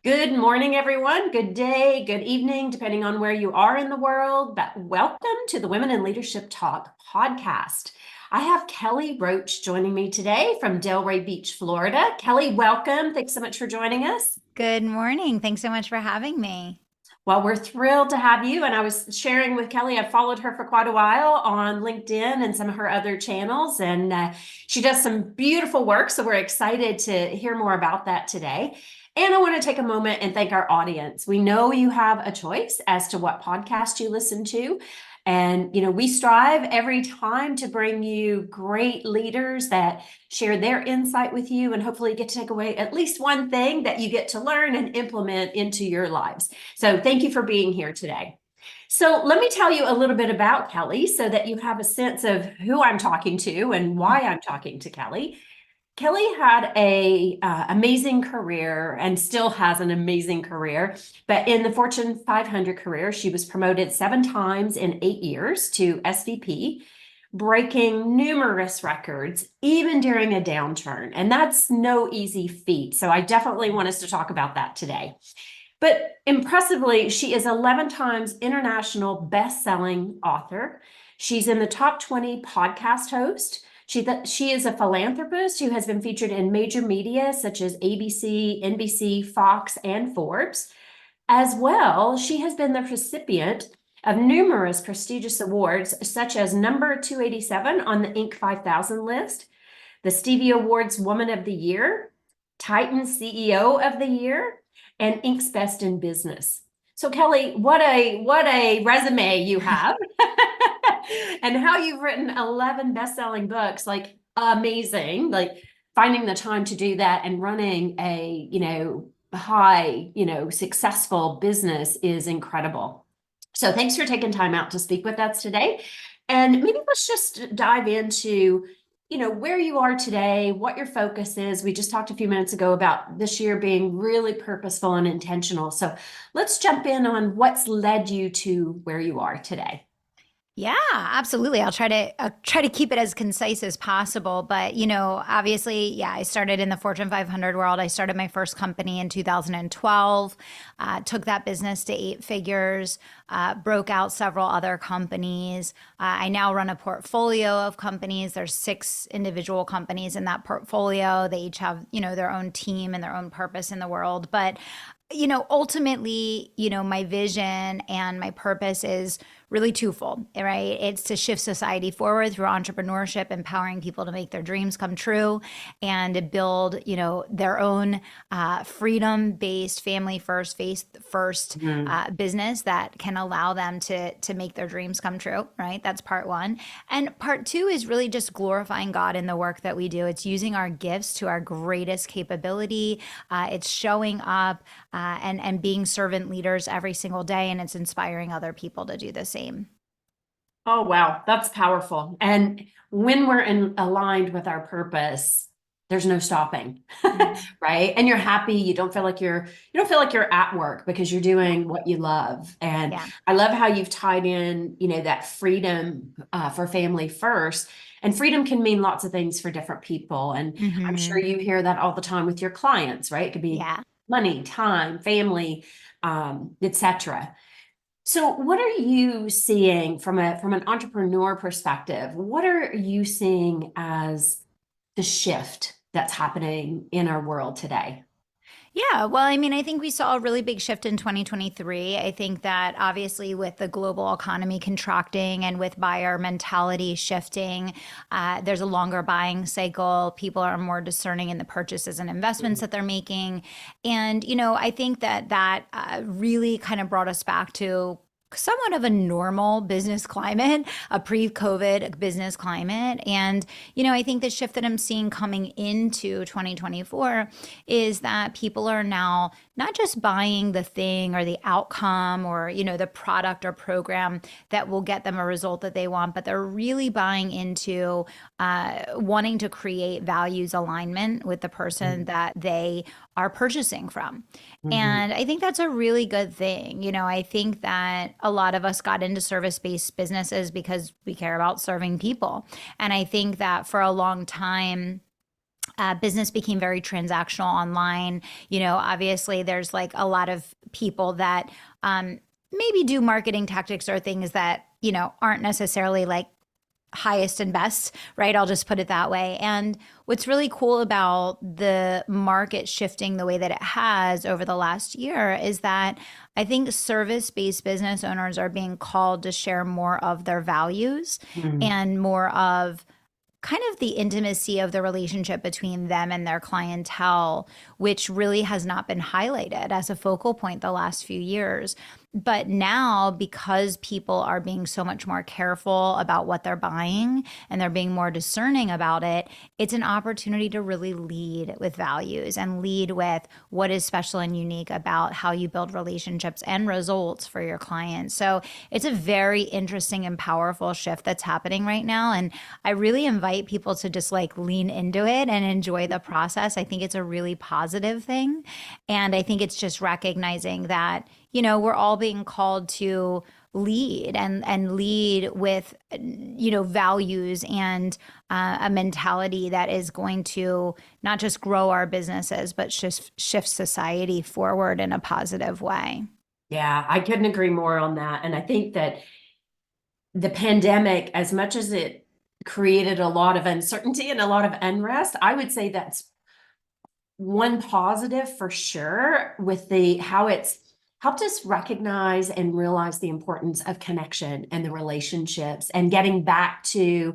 Good morning, everyone. Good day, good evening, depending on where you are in the world. But welcome to the Women in Leadership Talk podcast. I have Kelly Roach joining me today from Delray Beach, Florida. Kelly, welcome. Thanks so much for joining us. Good morning. Thanks so much for having me. Well, we're thrilled to have you. And I was sharing with Kelly, I've followed her for quite a while on LinkedIn and some of her other channels, and she does some beautiful work. So we're excited to hear more about that today. And I want to take a moment and thank our audience. We know you have a choice as to what podcast you listen to. And, we strive every time to bring you great leaders that share their insight with you and hopefully get to take away at least one thing that you get to learn and implement into your lives. So thank you for being here today. So let me tell you a little bit about Kelly so that you have a sense of who I'm talking to and why I'm talking to Kelly. Kelly had a amazing career and still has an amazing career. But in the Fortune 500 career, she was promoted 7 times in 8 years to SVP, breaking numerous records, even during a downturn. And that's no easy feat. So I definitely want us to talk about that today. But impressively, she is 11 times international best-selling author. She's in the top 20 podcast host. She is a philanthropist who has been featured in major media such as ABC, NBC, Fox, and Forbes. As well, she has been the recipient of numerous prestigious awards, such as number 287 on the Inc. 5000 list, the Stevie Awards Woman of the Year, Titan CEO of the Year, and Inc.'s Best in Business. So Kelly, what a resume you have. And how you've written 11 best-selling books, like amazing. Like finding the time to do that and running a, high, successful business is incredible. So thanks for taking time out to speak with us today. And maybe let's just dive into where you are today, what your focus is. We just talked a few minutes ago about this year being really purposeful and intentional. So let's jump in on what's led you to where you are today. Yeah, absolutely. I'll try to keep it as concise as possible, but obviously, yeah, I started in the Fortune 500 world. I started my first company in 2012, took that business to 8 figures, broke out several other companies. I now run a portfolio of companies. There's 6 individual companies in that portfolio. They each have, their own team and their own purpose in the world, but ultimately, my vision and my purpose is really twofold, right? It's to shift society forward through entrepreneurship, empowering people to make their dreams come true and to build, their own freedom-based, family first, faith first Mhm. business that can allow them to make their dreams come true, right? That's part one. And part two is really just glorifying God in the work that we do. It's using our gifts to our greatest capability. It's showing up and being servant leaders every single day, and it's inspiring other people to do the same. Oh, wow. That's powerful. And when we're aligned with our purpose, there's no stopping, Mhm. right? And you're happy. You don't feel like you're at work because you're Yeah. doing what you love. And Yeah. I love how you've tied in, that freedom for family first. And freedom can mean lots of things for different people. And I'm sure Hmm. you hear that all the time with your clients, right? It could be Yeah. money, time, family, etc. So what are you seeing from an entrepreneur perspective? What are you seeing as the shift that's happening in our world today? Yeah, well, I mean, I think we saw a really big shift in 2023. I think that obviously with the global economy contracting and with buyer mentality shifting, there's a longer buying cycle. People are more discerning in the purchases and investments that they're making. And, I think that really kind of brought us back to somewhat of a normal business climate, a pre-COVID business climate. And, I think the shift that I'm seeing coming into 2024 is that people are now not just buying the thing or the outcome or the product or program that will get them a result that they want, but they're really buying into wanting to create values alignment with the person that they are purchasing from. Mhm. And I think that's a really good thing. I think that a lot of us got into service-based businesses because we care about serving people. And I think that for a long time, Business became very transactional online. Obviously, there's like a lot of people that maybe do marketing tactics or things that, aren't necessarily like highest and best, right? I'll just put it that way. And what's really cool about the market shifting the way that it has over the last year is that I think service-based business owners are being called to share more of their values Mm. and more of kind of the intimacy of the relationship between them and their clientele, which really has not been highlighted as a focal point the last few years. But now, because people are being so much more careful about what they're buying and they're being more discerning about it, it's an opportunity to really lead with values and lead with what is special and unique about how you build relationships and results for your clients. So it's a very interesting and powerful shift that's happening right now. And I really invite people to just like lean into it and enjoy the process. I think it's a really positive thing. And I think it's just recognizing that, we're all being called to lead and lead with, values and a mentality that is going to not just grow our businesses, but shift society forward in a positive way. Yeah, I couldn't agree more on that. And I think that the pandemic, as much as it created a lot of uncertainty and a lot of unrest, I would say that's one positive for sure with the how it's helped us recognize and realize the importance of connection and the relationships and getting back to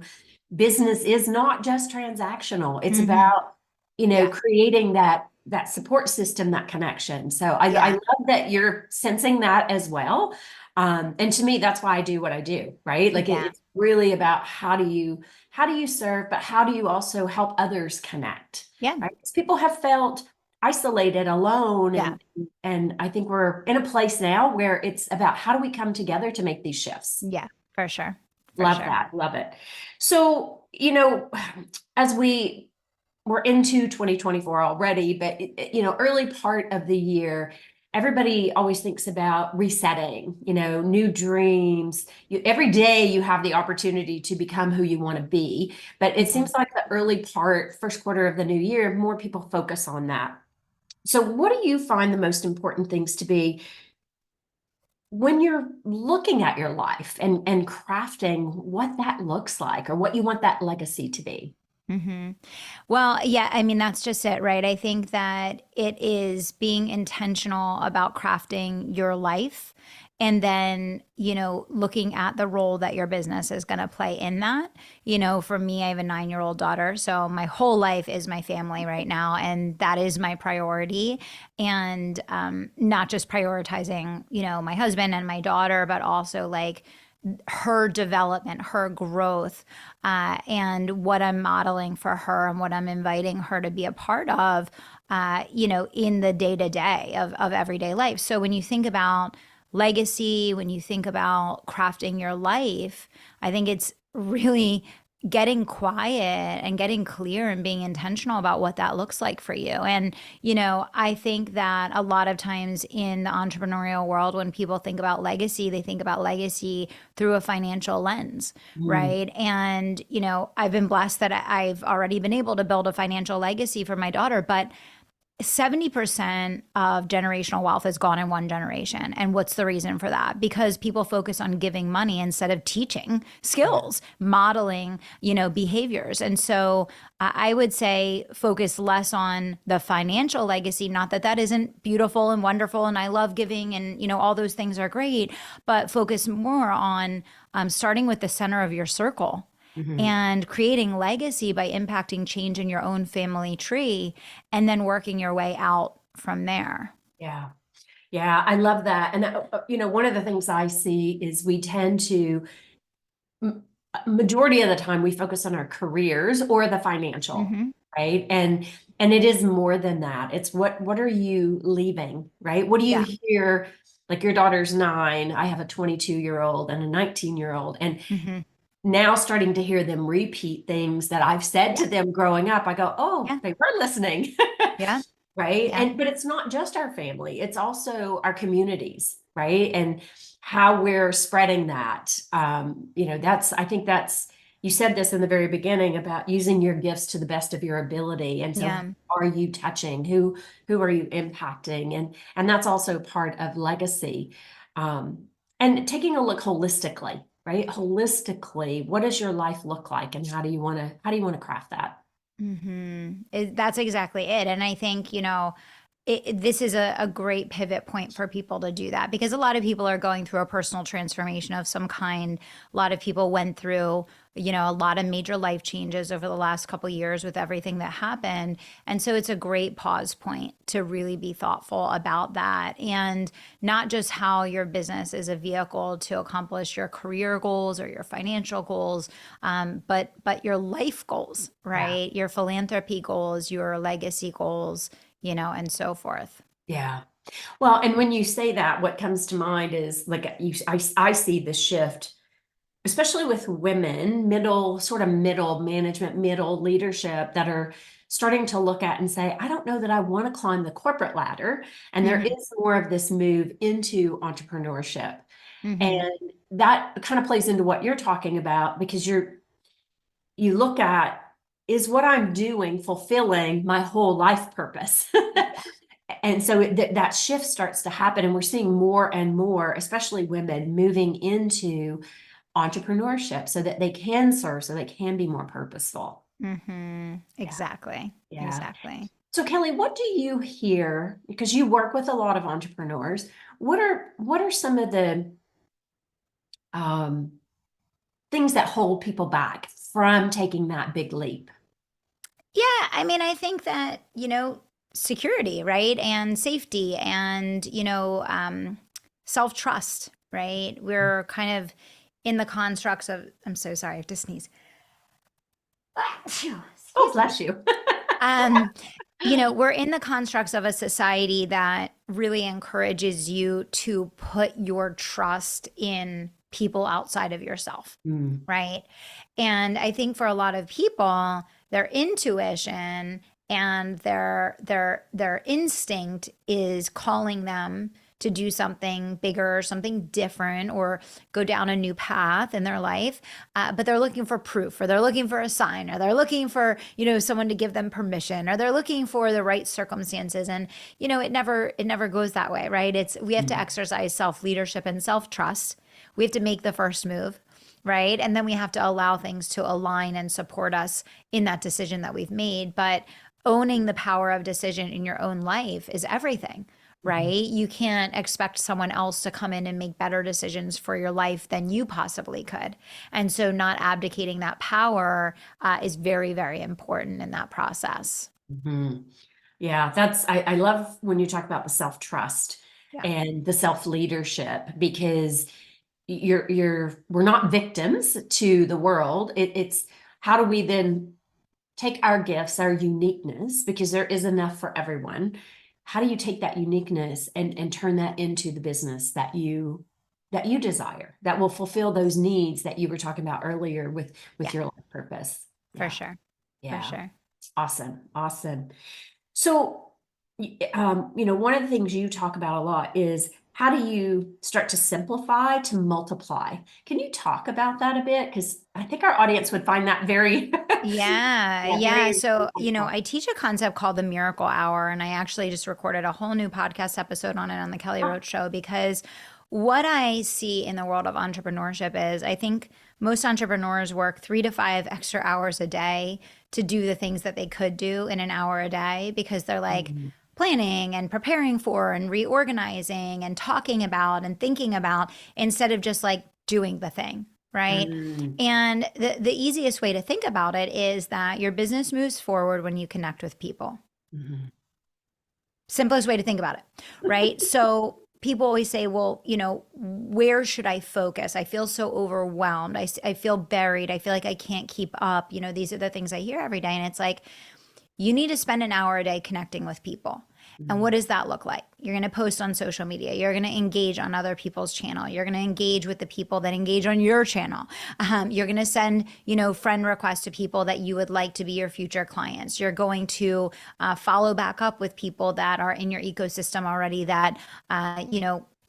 business is not just transactional. It's Hmm. about, Yeah. creating that support system, that connection. So I Yeah. love that you're sensing that as well. And to me, that's why I do what I do, right? Like Yeah. it's really about how do you serve, but how do you also help others connect, Yeah. right? Because people have felt isolated, alone, Yeah. and I think we're in a place now where it's about how do we come together to make these shifts. Yeah. For sure. For Love sure. that. Love it. So, as we're into 2024 already, but early part of the year, everybody always thinks about resetting, new dreams. Every day you have the opportunity to become who you want to be. But it Mhm. seems like the early part, first quarter of the new year, more people focus on that. So, what do you find the most important things to be when you're looking at your life and crafting what that looks like or what you want that legacy to be? Hmm. Well, yeah, I mean, that's just it, right? I think that it is being intentional about crafting your life and then, looking at the role that your business is going to play in that. For me, I have a 9-year-old daughter. So my whole life is my family right now. And that is my priority. And not just prioritizing, my husband and my daughter, but also like, her development, her growth, and what I'm modeling for her and what I'm inviting her to be a part of, in the day to day of everyday life. So when you think about legacy, when you think about crafting your life, I think it's really getting quiet and getting clear and being intentional about what that looks like for you. And, I think that a lot of times in the entrepreneurial world, when people think about legacy, they think about legacy through a financial lens, Mm. right? And, I've been blessed that I've already been able to build a financial legacy for my daughter, but 70% of generational wealth has gone in one generation. And what's the reason for that? Because people focus on giving money instead of teaching Yeah. skills, modeling, behaviors. And so I would say focus less on the financial legacy, not that that isn't beautiful and wonderful. And I love giving and, all those things are great, but focus more on starting with the center of your circle Mhm. and creating legacy by impacting change in your own family tree and then working your way out from there. Yeah. Yeah, I love that. And one of the things I see is we tend to majority of the time we focus on our careers or the financial, Hmm. right? And it is more than that. It's what are you leaving, right? What do you Yeah. hear? Like your daughter's 9, I have a 22-year-old and a 19-year-old, and Hmm. now starting to hear them repeat things that I've said Yeah. to them growing up. I go, oh, Yeah. they were listening. Yeah. Right. Yeah. But it's not just our family, it's also our communities, right? And how we're spreading that. I think that's you said this in the very beginning about using your gifts to the best of your ability. And so Yeah. are you touching? Who are you impacting? And that's also part of legacy. Um, and taking a look holistically, right? Holistically, what does your life look like and how do you want to craft that? That's exactly it. And I think, this is a great pivot point for people to do that because a lot of people are going through a personal transformation of some kind. A lot of people went through, a lot of major life changes over the last couple of years with everything that happened. And so it's a great pause point to really be thoughtful about that and not just how your business is a vehicle to accomplish your career goals or your financial goals, but your life goals, Yeah. right? Your philanthropy goals, your legacy goals, and so forth. Yeah. Well, and when you say that, what comes to mind is like I see the shift, especially with women, sort of middle management, middle leadership that are starting to look at and say, I don't know that I want to climb the corporate ladder. And there Hmm. is more of this move into entrepreneurship. Hmm. And that kind of plays into what you're talking about because you look at, is what I'm doing fulfilling my whole life purpose? And so that shift starts to happen, and we're seeing more and more, especially women, moving into entrepreneurship so that they can serve, so they can be more purposeful. Yeah, Exactly. yeah. Exactly. So Kelly, what do you hear? Because you work with a lot of entrepreneurs. What are some of the um, things that hold people back from taking that big leap? Yeah, I mean, I think that, security, right? And safety and, self-trust, right? We're kind of in the constructs of, I'm so sorry, I have to sneeze. Oh, Excuse me. bless you. Um, we're in the constructs of a society that really encourages you to put your trust in people outside of yourself, Mm, right? And I think for a lot of people, their intuition and their instinct is calling them to do something bigger, something different, or go down a new path in their life. But they're looking for proof, or they're looking for a sign, or they're looking for, someone to give them permission, or they're looking for the right circumstances. And, it never goes that way, right? We have to mm, exercise self-leadership and self-trust. We have to make the first move, right? And then we have to allow things to align and support us in that decision that we've made. But owning the power of decision in your own life is everything, mhm. right? You can't expect someone else to come in and make better decisions for your life than you possibly could. And so, not abdicating that power is very, very important in that process. Mhm. Yeah, I love when you talk about the self-trust Yeah. and the self-leadership because we're not victims to the world. It's how do we then take our gifts, our uniqueness, because there is enough for everyone. How do you take that uniqueness and turn that into the business that you desire, that will fulfill those needs that you were talking about earlier with Yeah, your life purpose? for Yeah. sure. For Yeah. sure. Awesome. Awesome. So, one of the things you talk about a lot is how do you start to simplify to multiply? Can you talk about that a bit? Because I think our audience would find that very, Yeah, yeah, yeah. very So, insightful. I teach a concept called the miracle hour, and I actually just recorded a whole new podcast episode on it on the Kelly Ah, Roach show because what I see in the world of entrepreneurship is I think most entrepreneurs work 3 to 5 extra hours a day to do the things that they could do in an hour a day because they're like mhm, planning and preparing for and reorganizing and talking about and thinking about instead of just like doing the thing, right? mm, And the easiest way to think about it is that your business moves forward when you connect with people. mhm, Simplest way to think about it, right? So people always say, well, where should I focus? I feel so overwhelmed. I feel buried. I feel like I can't keep up. These are the things I hear every day. And it's like, you need to spend an hour a day connecting with people. And what mhm, does that look like? You're going to post on social media. You're going to engage on other people's channel. You're going to engage with the people that engage on your channel. You're going to send, friend requests to people that you would like to be your future clients. You're going to follow back up with people that are in your ecosystem already that,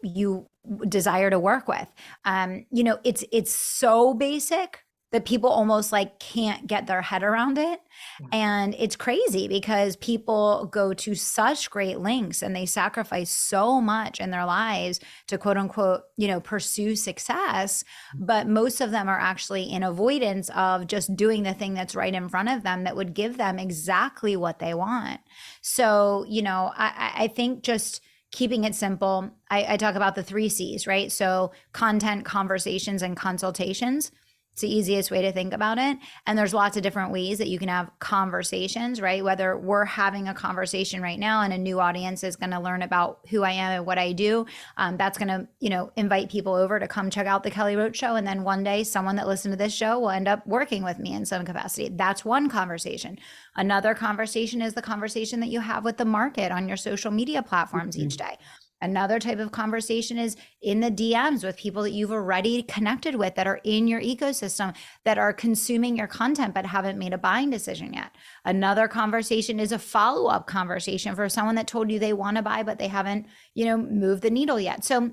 you desire to work with. It's so basic, that people almost like can't get their head around it. Yeah. And it's crazy because people go to such great lengths and they sacrifice so much in their lives to quote unquote, pursue success. But most of them are actually in avoidance of just doing the thing that's right in front of them that would give them exactly what they want. So, I think just keeping it simple. I talk about the 3 C's, right? So content, conversations, and consultations. It's the easiest way to think about it. And there's lots of different ways that you can have conversations, right? Whether we're having a conversation right now and a new audience is going to learn about who I am and what I do, that's going to, invite people over to come check out the Kelly Roach Show. And then one day someone that listened to this show will end up working with me in some capacity. That's one conversation. Another conversation is the conversation that you have with the market on your social media platforms each day. Another type of conversation is in the DMs with people that you've already connected with that are in your ecosystem that are consuming your content but haven't made a buying decision yet. Another conversation is a follow-up conversation for someone that told you they want to buy but they haven't, moved the needle yet. So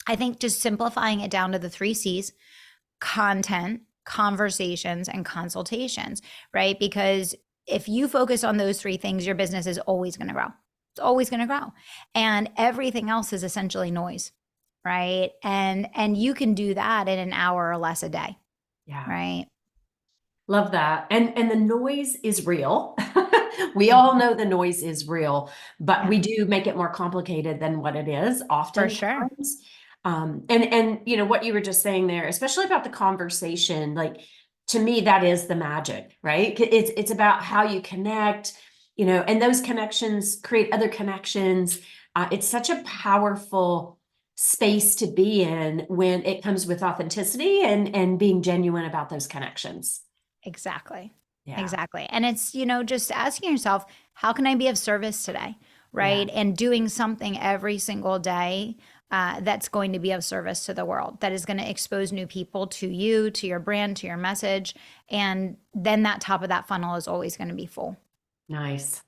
I think just simplifying it down to the 3 C's: content, conversations, and consultations, right? Because if you focus on those 3 things, your business is always going to grow. It's always going to grow. And everything else is essentially noise, right? And you can do that in an hour or less a day. Yeah. Right. Love that. And the noise is real. We all know the noise is real, but we do make it more complicated than what it is often. For sure. And what you were just saying there, especially about the conversation, like to me, that is the magic, right? It's about how you connect, and those connections create other connections. It's such a powerful space to be in when it comes with authenticity and being genuine about those connections. Exactly. Yeah. Exactly. And it's, just asking yourself, how can I be of service today? Right. Yeah. And doing something every single day that's going to be of service to the world, that is going to expose new people to you, to your brand, to your message. And then that top of that funnel is always going to be full. Nice.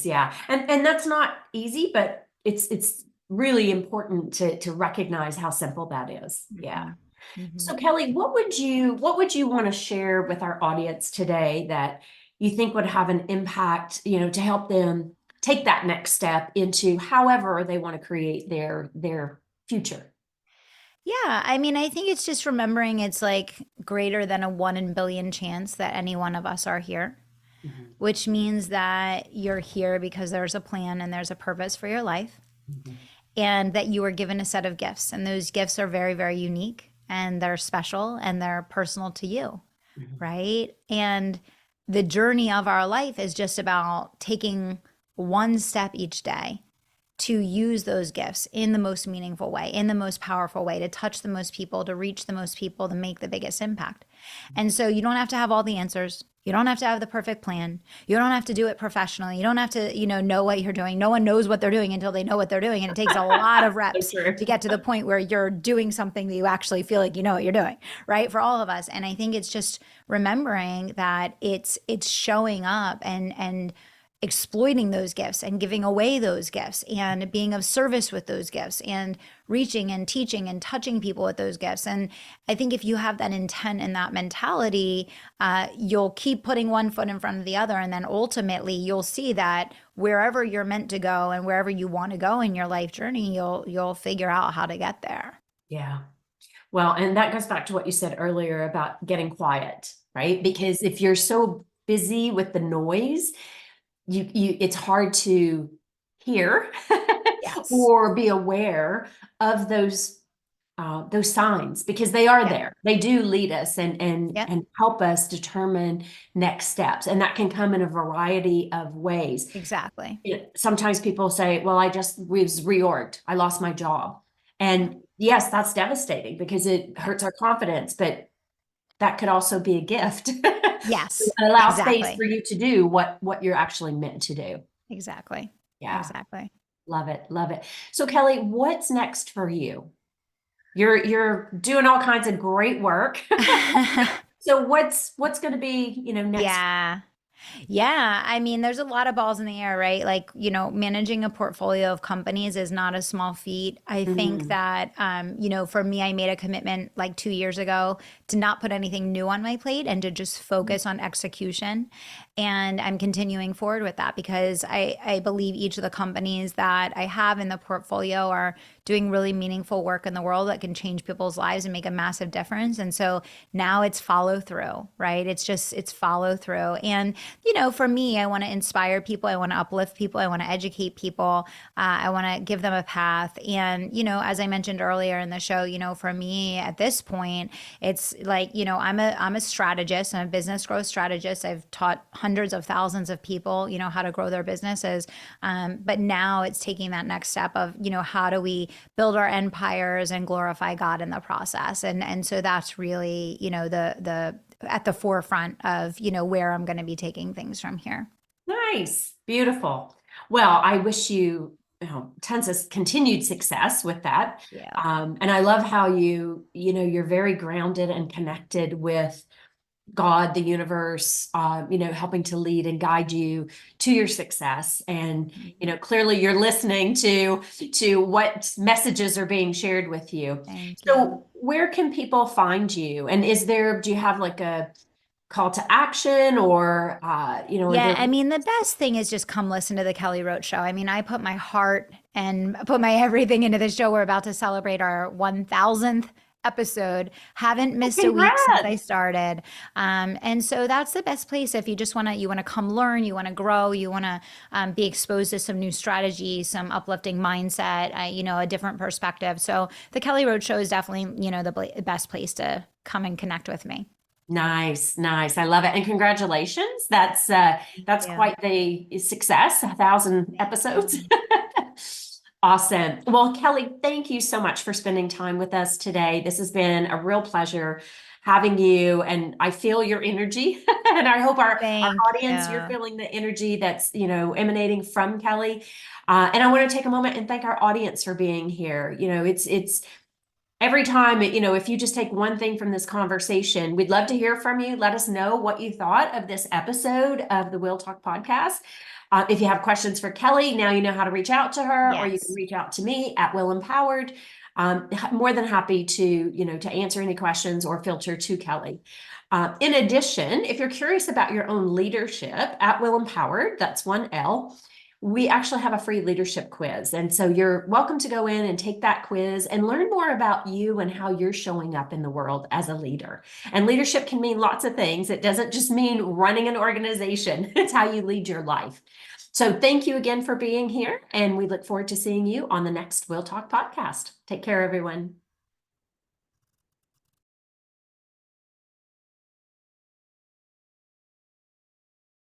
Yeah. And that's not easy, but it's really important to recognize how simple that is. Yeah. Mm-hmm. So Kelly, what would you want to share with our audience today that you think would have an impact, to help them take that next step into however they want to create their future? Yeah, I mean, I think it's just remembering it's like greater than a 1 in a billion chance that any one of us are here, Mhm. which means that you're here because there's a plan and there's a purpose for your life, Mhm. and that you were given a set of gifts. And those gifts are very, very unique and they're special and they're personal to you, Mhm. right? And the journey of our life is just about taking one step each day to use those gifts in the most meaningful way, in the most powerful way, to touch the most people, to reach the most people, to make the biggest impact. And so you don't have to have all the answers. You don't have to have the perfect plan. You don't have to do it professionally. You don't have to, know what you're doing. No one knows what they're doing until they know what they're doing. And it takes a lot of reps to get to the point where you're doing something that you actually feel like you know what you're doing, right? For all of us. And I think it's just remembering that it's showing up and exploiting those gifts and giving away those gifts and being of service with those gifts and reaching and teaching and touching people with those gifts. And I think if you have that intent and that mentality, you'll keep putting one foot in front of the other. And then ultimately you'll see that wherever you're meant to go and wherever you want to go in your life journey, you'll figure out how to get there. Yeah. Well, and that goes back to what you said earlier about getting quiet, right? Because if you're so busy with the noise, it's hard to hear Yes. or be aware of those signs, because they are there. They do lead us and help us determine next steps, and that can come in a variety of ways. Exactly. Sometimes people say, well, I just was reorged, I lost my job, and yes, that's devastating because it hurts our confidence, but that could also be a gift. Yes. Allow space Exactly. for you to do what you're actually meant to do. Exactly. Yeah. Exactly. Love it. So Kelly, what's next for you? You're doing all kinds of great work. So what's going to be, next? Yeah. Yeah, I mean, there's a lot of balls in the air, right? Like, managing a portfolio of companies is not a small feat. I think Mm, that, for me, I made a commitment like 2 years ago to not put anything new on my plate and to just focus on execution. And I'm continuing forward with that because I believe each of the companies that I have in the portfolio are doing really meaningful work in the world that can change people's lives and make a massive difference. And so now it's follow through, right? It's follow through. And for me, I want to inspire people. I want to uplift people. I want to educate people. I want to give them a path. And, as I mentioned earlier in the show, for me at this point, it's like, I'm a strategist. I'm a business growth strategist. I've taught hundreds of thousands of people, how to grow their businesses. But now it's taking that next step of, how do we build our empires and glorify God in the process? And so that's really, the at the forefront of, where I'm going to be taking things from here. nice. Beautiful. Well, I wish you, tons of continued success with that. Yeah. And I love how you're very grounded and connected with God, the universe, helping to lead and guide you to your success. And, clearly you're listening to what messages are being shared with you. Thank you. So where can people find you? And do you have like a call to action or, are Yeah, there? I mean, the best thing is just come listen to the Kelly Roach show. I mean, I put my heart and put my everything into this show. We're about to celebrate our 1000th episode. Haven't missed a week since I Congrats. started. And so that's the best place if you want to come learn, you want to grow, you want to be exposed to some new strategies, some uplifting mindset, a different perspective. So the Kelly Roach show is definitely, the best place to come and connect with me. Nice, nice. I love it. And congratulations. That's Yeah. quite the success, 1,000 Thank episodes. you. Awesome. Well, Kelly, thank you so much for spending time with us today. This has been a real pleasure having you, and I feel your energy. And I hope our Thank audience, you're you. feeling the energy that's, emanating from Kelly. And I want to take a moment and thank our audience for being here. It's every time, if you just take one thing from this conversation, we'd love to hear from you. Let us know what you thought of this episode of the Will Talk podcast. If you have questions for Kelly, now you know how to reach out to her, or you can Yes. reach out to me at Will Empowered. More than happy to answer any questions or filter to Kelly. In addition, if you're curious about your own leadership at Will Empowered, that's one L, we actually have a free leadership quiz. And so you're welcome to go in and take that quiz and learn more about you and how you're showing up in the world as a leader. And leadership can mean lots of things. It doesn't just mean running an organization. It's how you lead your life. So thank you again for being here. And we look forward to seeing you on the next Will Talk podcast. Take care, everyone.